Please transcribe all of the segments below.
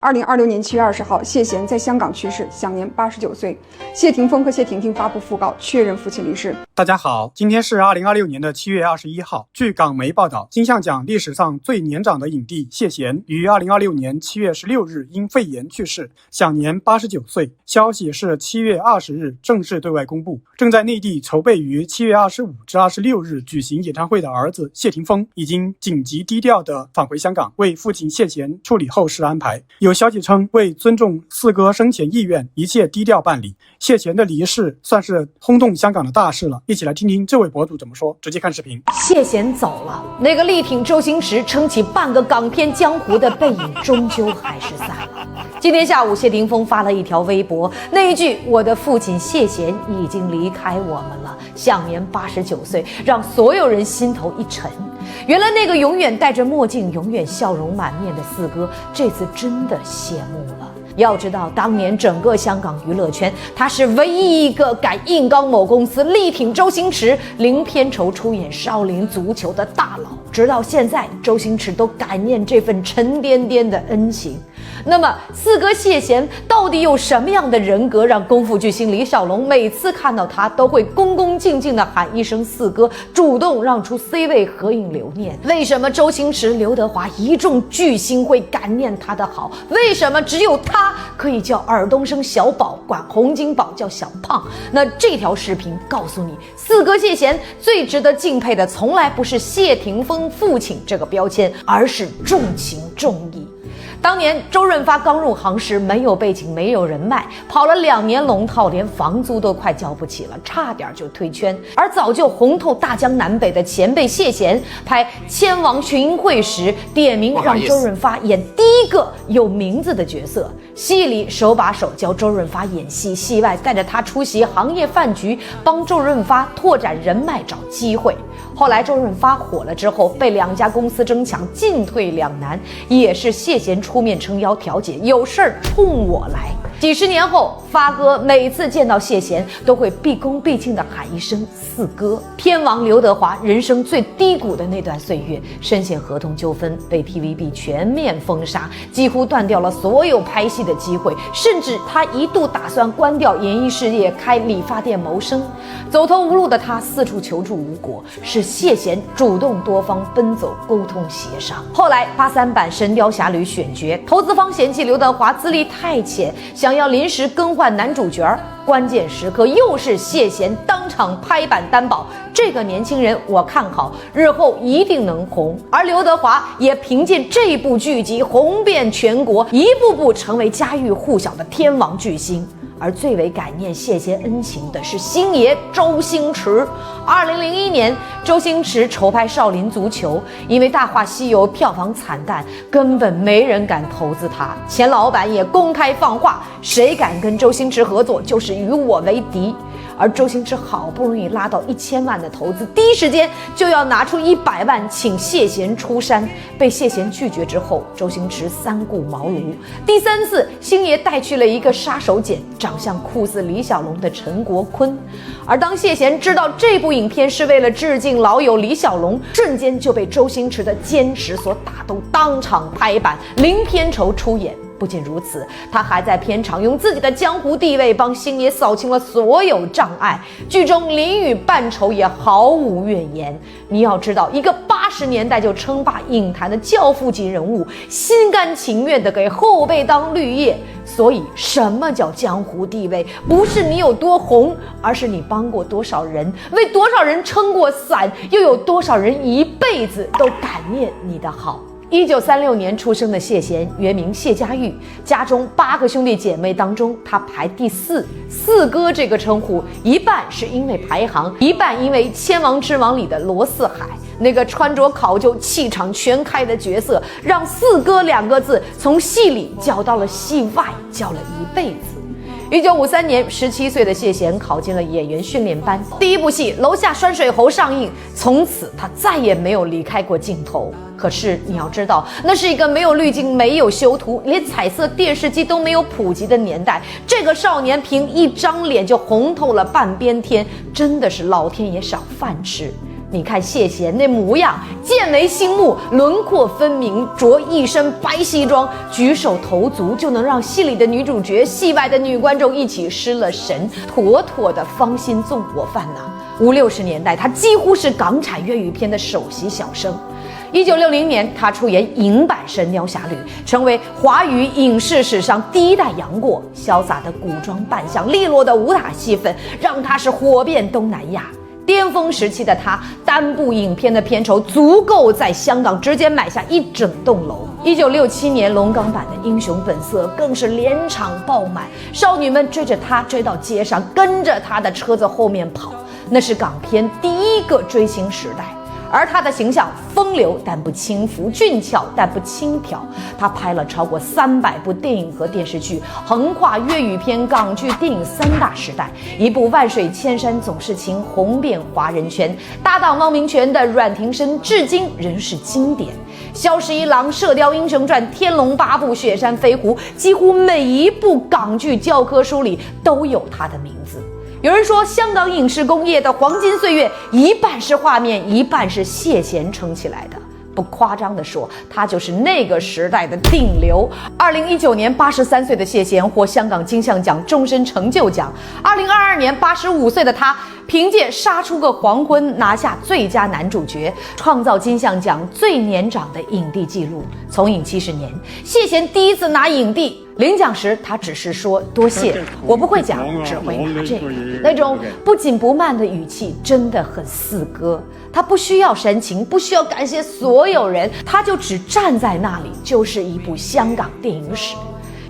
2026年7月20号，谢贤在香港去世，享年89岁。谢霆锋和谢婷婷发布讣告，确认父亲离世。大家好，今天是2026年的7月21号。据港媒报道，金像奖历史上最年长的影帝谢贤于2026年7月16日因肺炎去世，享年89岁。消息是7月20日正式对外公布。正在内地筹备于7月25至26日举行演唱会的儿子谢霆锋，已经紧急低调地返回香港，为父亲谢贤处理后事安排。有消息称，为尊重四哥生前意愿，一切低调办理。谢贤的离世算是轰动香港的大事了，一起来听听这位博主怎么说，直接看视频。谢贤走了，那个力挺周星驰撑起半个港片江湖的背影终究还是散了。今天下午，谢霆锋发了一条微博，那一句“我的父亲谢贤已经离开我们了，享年89岁”，让所有人心头一沉。原来那个永远戴着墨镜、永远笑容满面的四哥，这次真的谢幕了。要知道，当年整个香港娱乐圈，他是唯一一个敢硬刚某公司力挺周星驰零片酬出演少林足球的大佬。直到现在，周星驰都感念这份沉甸甸的恩情。那么，四哥谢贤到底有什么样的人格，让功夫巨星李小龙每次看到他都会恭恭敬敬地喊一声四哥，主动让出 C 位合影留念？为什么周星驰、刘德华一众巨星会感念他的好？为什么只有他可以叫尔冬升小宝，管洪金宝叫小胖？那这条视频告诉你，四哥谢贤最值得敬佩的，从来不是谢霆锋父亲这个标签，而是重情重义。当年周润发刚入行时，没有背景，没有人脉，跑了2年龙套，连房租都快交不起了，差点就退圈。而早就红透大江南北的前辈谢贤，拍《千王群英会》时，点名让周润发演第一个有名字的角色，戏里手把手教周润发演戏，戏外带着他出席行业饭局，帮周润发拓展人脉找机会。后来周润发火了之后，被2家公司争抢，进退两难，也是谢贤出面撑腰调解，有事儿冲我来。几十年后，发哥每次见到谢贤都会毕恭毕敬地喊一声四哥。片王刘德华人生最低谷的那段岁月，深陷合同纠纷，被 TVB 全面封杀，几乎断掉了所有拍戏的机会，甚至他一度打算关掉演艺事业，开理发店谋生。走投无路的他四处求助无果，是谢贤主动多方奔走沟通协商。后来83版《神雕侠侣》选角，投资方嫌弃刘德华资历太浅，想要临时更换男主角，关键时刻又是谢贤当场拍板担保，这个年轻人我看好，日后一定能红。而刘德华也凭借这部剧集红遍全国，一步步成为家喻户晓的天王巨星。而最为感念谢贤恩情的是星爷周星驰。2001年，周星驰筹拍《少林足球》，因为《大话西游》票房惨淡，根本没人敢投资他。钱老板也公开放话，谁敢跟周星驰合作，就是与我为敌。而周星驰好不容易拉到1000万的投资，第一时间就要拿出100万请谢贤出山，被谢贤拒绝之后，周星驰3顾茅庐。第3次，星爷带去了一个杀手锏，长相酷似李小龙的陈国坤。而当谢贤知道这部影片是为了致敬老友李小龙，瞬间就被周星驰的坚持所打动，当场拍板零片酬出演。不仅如此，他还在片场用自己的江湖地位帮星爷扫清了所有障碍。剧中林宇扮丑也毫无怨言。你要知道，一个80年代就称霸影坛的教父级人物，心甘情愿地给后辈当绿叶。所以，什么叫江湖地位？不是你有多红，而是你帮过多少人，为多少人撑过伞，又有多少人一辈子都感念你的好。1936年出生的谢贤，原名谢家玉，家中8个兄弟姐妹当中，他排第4。四哥这个称呼，一半是因为排行，一半因为《千王之王》里的罗四海那个穿着考究、气场全开的角色，让四哥2个字从戏里叫到了戏外，叫了一辈子。1953年，17岁的谢贤考进了演员训练班，第一部戏《楼下酸水猴》上映，从此他再也没有离开过镜头。可是你要知道，那是一个没有滤镜、没有修图，连彩色电视机都没有普及的年代。这个少年凭一张脸就红透了半边天，真的是老天爷赏饭吃。你看谢贤那模样，剑眉星目，轮廓分明，着一身白西装，举手投足就能让戏里的女主角、戏外的女观众一起失了神，妥妥的芳心纵火犯呐。50、60年代，他几乎是港产粤语片的首席小生。1960年，他出演影版《神雕侠侣》，成为华语影视史上第一代杨过。潇洒的古装扮相，利落的武打戏份，让他是火遍东南亚。巅峰时期的他，单部影片的片酬足够在香港直接买下一整栋楼。1967年龙岗版的《英雄本色》更是连场爆满，少女们追着他追到街上，跟着他的车子后面跑，那是港片第一个追星时代。而他的形象风流但不轻浮，俊俏但不轻佻。他拍了超过300部电影和电视剧，横跨粤语片、港剧、电影3大时代。一部《万水千山总是情》红遍华人圈，搭档汪明荃的阮庭深至今仍是经典。萧十一郎、射雕英雄传、天龙八部、雪山飞狐，几乎每一部港剧教科书里都有他的名字。有人说，香港影视工业的黄金岁月，一半是画面，一半是谢贤撑起来的。不夸张地说，他就是那个时代的顶流。2019年83岁的谢贤获香港金像奖终身成就奖。2022年85岁的他，凭借《杀出个黄昏》拿下最佳男主角，创造金像奖最年长的影帝纪录。从影70年，谢贤第一次拿影帝。领奖时，他只是说多谢，我不会讲，只会拿这个。那种不紧不慢的语气真的很四哥。他不需要煽情，不需要感谢所有人，他就只站在那里，就是一部香港电影史。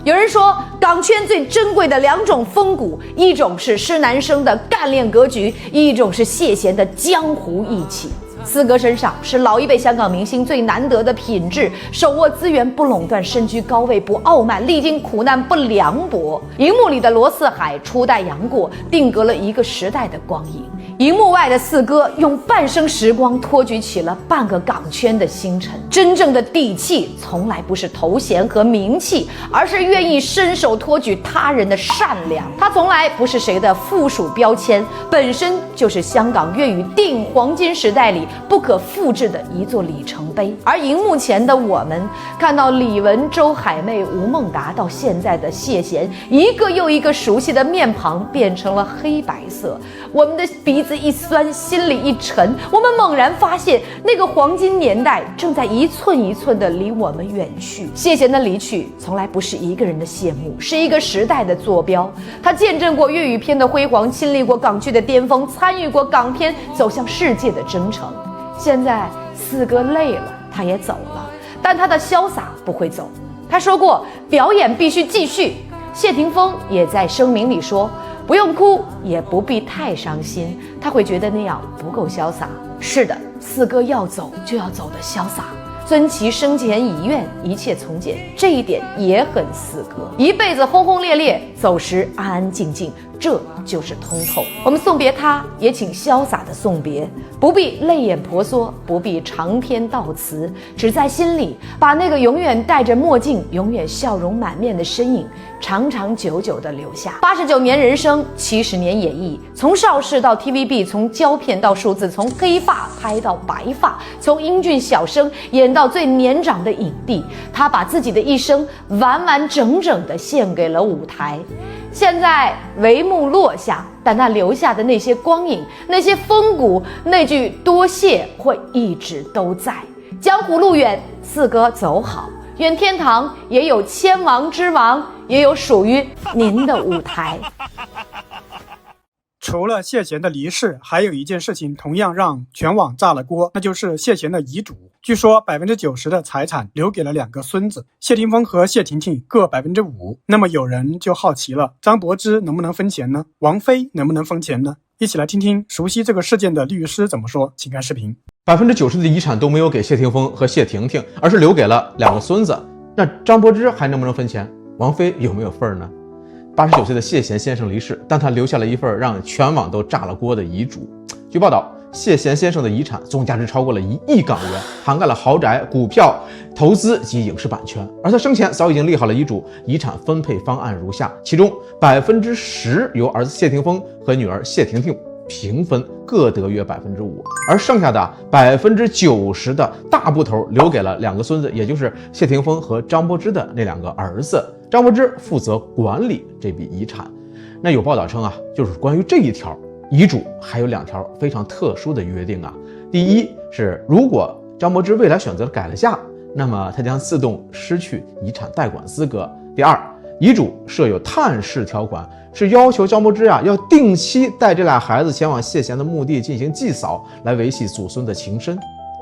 有人说，港圈最珍贵的2种风骨，一种是施南生的干练格局，一种是谢贤的江湖义气。四哥身上是老一辈香港明星最难得的品质，手握资源不垄断，身居高位不傲慢，历经苦难不凉薄。荧幕里的罗四海初代杨过，定格了一个时代的光影。荧幕外的四哥用半生时光托举起了半个港圈的星辰。真正的底气从来不是头衔和名气，而是愿意伸手托举他人的善良。他从来不是谁的附属标签，本身就是香港粤语电影黄金时代里不可复制的一座里程碑。而荧幕前的我们，看到李玟、周海媚、吴孟达，到现在的谢贤，一个又一个熟悉的面庞变成了黑白色，我们的鼻子一酸，心里一沉，我们猛然发现，那个黄金年代正在一寸一寸地离我们远去。谢贤的离去从来不是一个人的谢幕，是一个时代的坐标。他见证过粤语片的辉煌，亲历过港剧的巅峰，参与过港片走向世界的征程。现在四哥累了，他也走了，但他的潇洒不会走。他说过，表演必须继续。谢霆锋也在声明里说，不用哭，也不必太伤心，他会觉得那样不够潇洒。是的，四哥要走就要走得潇洒，遵其生前遗愿，一切从简，这一点也很四哥。一辈子轰轰烈烈，走时安安静静，这就是通透。我们送别他，也请潇洒的送别，不必泪眼婆娑，不必长篇悼词，只在心里把那个永远戴着墨镜、永远笑容满面的身影长长久久地留下。89年人生，70年演艺，从邵氏到 TVB， 从胶片到数字，从黑发拍到白发，从英俊小生演到最年长的影帝，他把自己的一生完完整整地献给了舞台。现在帷幕落下，但他留下的那些光影，那些风骨，那句多谢会一直都在。江湖路远，四哥走好，愿天堂也有千王之王，也有属于您的舞台。除了谢贤的离世，还有一件事情同样让全网炸了锅，那就是谢贤的遗嘱。据说90%的财产留给了2个孙子，谢霆锋和谢婷婷各5%。那么有人就好奇了，张柏芝能不能分钱呢？王菲能不能分钱呢？一起来听听熟悉这个事件的律师怎么说，请看视频。90%的遗产都没有给谢霆锋和谢婷婷，而是留给了2个孙子。那张柏芝还能不能分钱？王菲有没有份呢？89岁的谢贤先生离世，但他留下了一份让全网都炸了锅的遗嘱。据报道，谢贤先生的遗产总价值超过了1亿港元，涵盖了豪宅、股票、投资及影视版权。而他生前早已经立好了遗嘱，遗产分配方案如下：其中10%由儿子谢霆锋和女儿谢婷婷平分，各得约5%，而剩下的90%的大部头留给了两个孙子，也就是谢霆锋和张柏芝的那两个儿子。张柏芝负责管理这笔遗产。那有报道称啊，就是关于这一条遗嘱还有2条非常特殊的约定啊。第一是，如果张柏芝未来选择改了嫁，那么他将自动失去遗产代管资格。第二，遗嘱设有探视条款，是要求张柏芝要定期带这俩孩子前往谢贤的墓地进行祭扫，来维系祖孙的情深。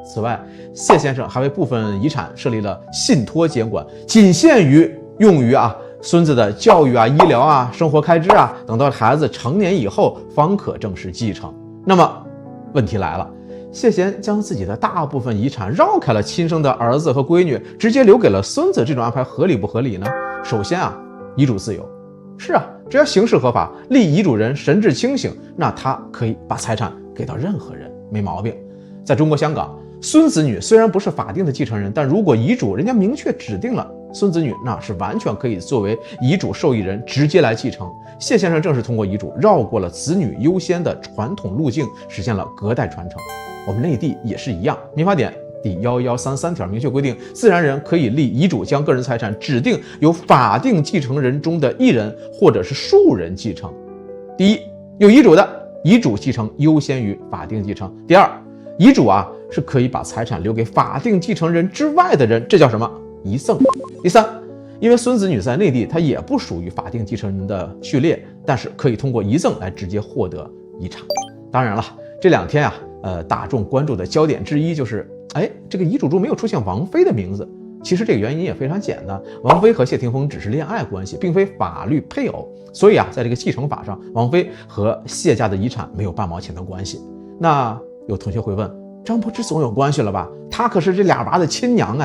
此外，谢先生还为部分遗产设立了信托监管，仅限于用于孙子的教育医疗生活开支等到孩子成年以后方可正式继承。那么问题来了，谢贤将自己的大部分遗产绕开了亲生的儿子和闺女，直接留给了孙子，这种安排合理不合理呢？首先遗嘱自由，是只要形式合法，立遗嘱人神志清醒，那他可以把财产给到任何人，没毛病。在中国香港，孙子女虽然不是法定的继承人，但如果遗嘱人家明确指定了孙子女，那是完全可以作为遗嘱受益人直接来继承。谢先生正是通过遗嘱绕过了子女优先的传统路径，实现了隔代传承。我们内地也是一样，民法典第1133条明确规定，自然人可以立遗嘱将个人财产指定由法定继承人中的一人或者是数人继承。第一，有遗嘱的，遗嘱继承优先于法定继承。第二，遗嘱是可以把财产留给法定继承人之外的人，这叫什么？遗赠。第三，因为孙子女在内地他也不属于法定继承人的序列，但是可以通过遗赠来直接获得遗产。当然了，这2天大众关注的焦点之一就是这个遗嘱中没有出现王菲的名字。其实这个原因也非常简单，王菲和谢霆锋只是恋爱关系，并非法律配偶，所以在这个继承法上，王菲和谢家的遗产没有半毛钱的关系。那有同学会问，张柏芝总有关系了吧？她可是这俩娃的亲娘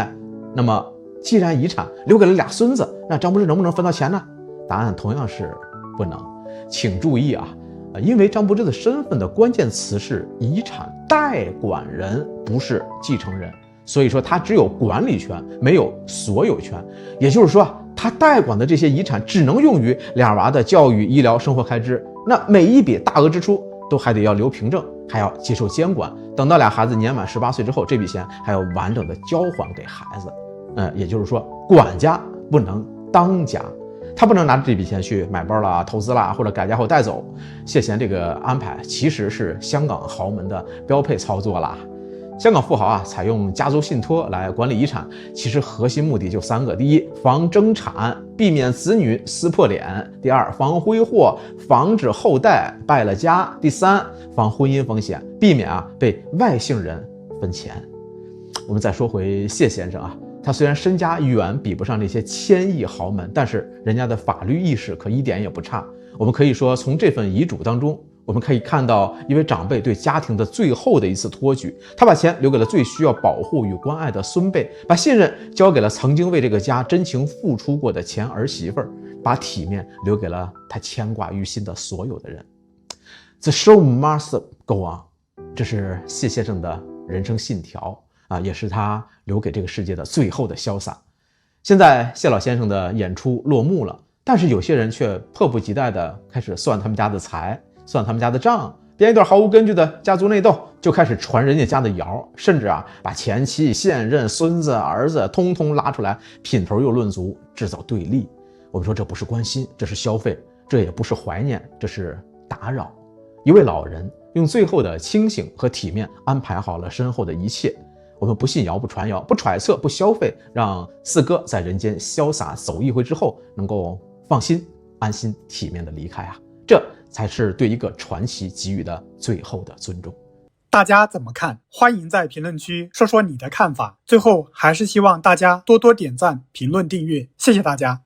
那么既然遗产留给了俩孙子，那张柏芝能不能分到钱呢？答案同样是不能。请注意因为张柏芝的身份的关键词是遗产代管人，不是继承人，所以说他只有管理权，没有所有权。也就是说，他代管的这些遗产只能用于俩娃的教育、医疗、生活开支，那每一笔大额支出都还得要留凭证，还要接受监管。等到俩孩子年满18岁之后，这笔钱还要完整的交还给孩子。也就是说，管家不能当家，他不能拿着这笔钱去买包啦、投资啦，或者改嫁后带走。谢贤这个安排其实是香港豪门的标配操作啦。香港富豪采用家族信托来管理遗产，其实核心目的就3个：第一，防争产，避免子女撕破脸；第二，防挥霍，防止后代败了家；第三，防婚姻风险，避免被外姓人分钱。我们再说回谢先生他虽然身家远比不上那些1000亿豪门，但是人家的法律意识可一点也不差。我们可以说，从这份遗嘱当中，我们可以看到一位长辈对家庭的最后的一次托举。他把钱留给了最需要保护与关爱的孙辈，把信任交给了曾经为这个家真情付出过的前儿媳妇儿，把体面留给了他牵挂于心的所有的人。The show must go on， 这是谢先生的人生信条也是他留给这个世界的最后的潇洒。现在谢老先生的演出落幕了，但是有些人却迫不及待地开始算他们家的财，算他们家的账，编一段毫无根据的家族内斗，就开始传人家家的谣，甚至把前妻、现任、孙子、儿子通通拉出来，品头又论足，制造对立。我们说这不是关心，这是消费，这也不是怀念，这是打扰。一位老人用最后的清醒和体面安排好了身后的一切。我们不信谣，不传谣，不揣测，不消费，让四哥在人间潇洒走一回之后，能够放心、安心、体面的离开这才是对一个传奇给予的最后的尊重。大家怎么看？欢迎在评论区说说你的看法。最后还是希望大家多多点赞、评论、订阅，谢谢大家。